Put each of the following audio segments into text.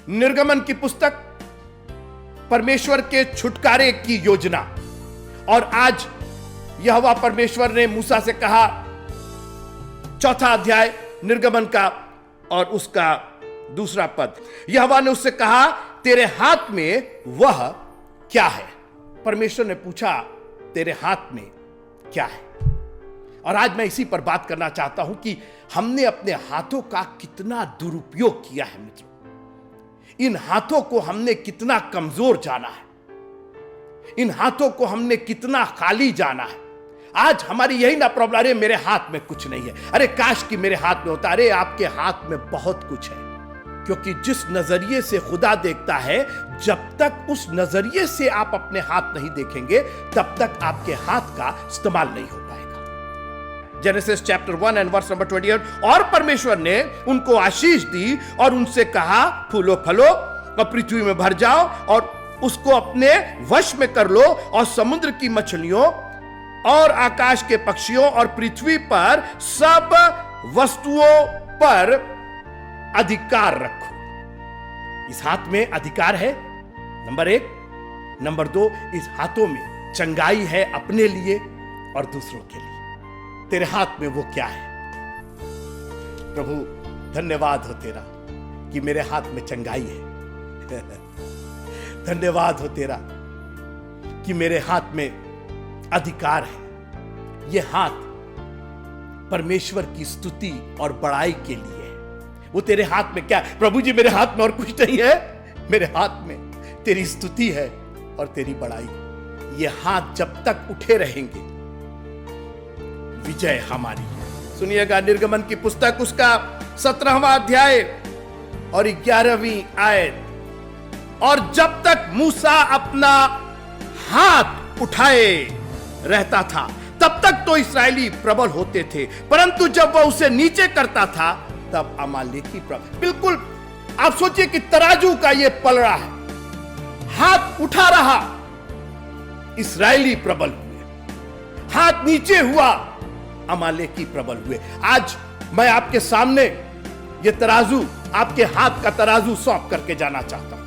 निर्गमन की पुस्तक, परमेश्वर के छुटकारे की योजना। और आज यहोवा परमेश्वर ने मूसा से कहा, चौथा अध्याय निर्गमन का और उसका दूसरा पद, यहोवा ने उससे कहा, तेरे हाथ में वह क्या है? परमेश्वर ने पूछा, तेरे हाथ में क्या है? और आज मैं इसी पर बात करना चाहता हूं कि हमने अपने हाथों का कितना दुरुपयोग किया है मित्रों। इन हाथों को हमने कितना कमजोर जाना है, इन हाथों को हमने कितना खाली जाना है। आज हमारी यही ना प्रॉब्लम, अरे मेरे हाथ में कुछ नहीं है, अरे काश कि मेरे हाथ में होता। अरे आपके हाथ में बहुत कुछ है, क्योंकि जिस नजरिए से खुदा देखता है, जब तक उस नजरिए से आप अपने हाथ नहीं देखेंगे, तब तक आपके हाथ का इस्तेमाल नहीं हो पाएगा। Genesis chapter 1 and verse number 28, और परमेश्वर ने उनको आशीष दी और उनसे कहा, फूलो फलो और पृथ्वी में भर जाओ और उसको अपने वश में कर लो, और समुद्र की मछलियों और आकाश के पक्षियों और पृथ्वी पर सब वस्तुओं पर अधिकार रखो। इस हाथ में अधिकार है, नंबर 1। नंबर 2, इस हाथों में चंगाई है अपने लिए और दूसरों के लिए। तेरे हाथ में वो क्या है? प्रभु धन्यवाद हो तेरा कि मेरे हाथ में चंगाई है। धन्यवाद हो तेरा कि मेरे हाथ में अधिकार है। ये हाथ परमेश्वर की स्तुति और बड़ाई के लिए है। वो तेरे हाथ में क्या है? प्रभु जी मेरे हाथ में और कुछ नहीं है, मेरे हाथ में तेरी स्तुति है और तेरी बड़ाई। ये हाथ जब तक उठे रहेंगे, विजय हमारी है। सुनिएगा निर्गमन की पुस्तक, उसका 17वां अध्याय और 11वीं आयत। और जब तक मूसा अपना हाथ उठाए रहता था, तब तक तो इस्राएली प्रबल होते थे, परंतु जब वह उसे नीचे करता था, तब अमालेकी प्रबल। बिल्कुल आप सोचिए कि तराजू का यह पलड़ा है, हाथ उठा रहा, इस्राएली प्रबल हुए, हाथ नीचे हुआ, अमालेकी प्रबल हुए। आज मैं आपके सामने यह तराजू, आपके हाथ का तराजू सौंप करके जाना चाहता हूं।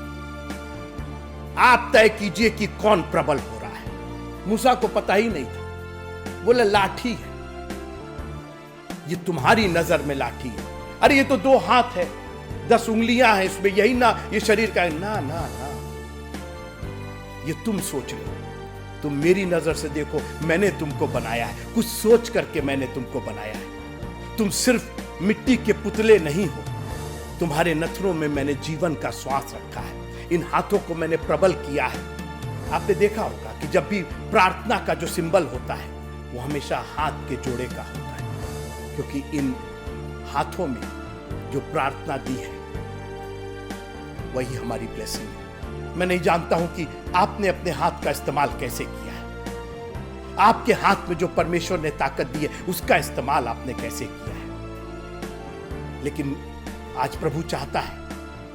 आप तय कीजिए कि कौन प्रबल हो रहा है। मूसा को पता ही नहीं था, बोले लाठी है, ये तुम्हारी नजर में लाठी है। अरे ये तो 2 हाथ है, 10 उंगलियां हैं इसमें, यही ना ये शरीर का है। ना ना ना, ये तुम सोच लो, तुम मेरी नजर से देखो, मैंने तुमको बनाया है, कुछ सोच करके मैंने तुमको बनाया है। तुम सिर्फ मिट्टी के पुतले नहीं हो, तुम्हारे नथनों में मैंने जीवन का श्वास रखा है। इन हाथों को मैंने प्रबल किया है। आपने देखा होगा कि जब भी प्रार्थना का जो सिंबल होता है, वो हमेशा हाथ के जोड़े का होता है, क्योंकि इन हाथों में जो प्रार्थना दी है, वही हमारी ब्लेसिंग है। मैं नहीं जानता हूं कि आपने अपने हाथ का इस्तेमाल कैसे किया है। आपके हाथ में जो परमेश्वर ने ताकत दी है, उसका इस्तेमाल आपने कैसे किया है। लेकिन आज प्रभु चाहता है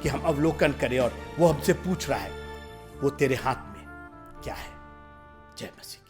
कि हम अवलोकन करें, और वो हमसे पूछ रहा है, वो तेरे हाथ में क्या है? जय मसीह।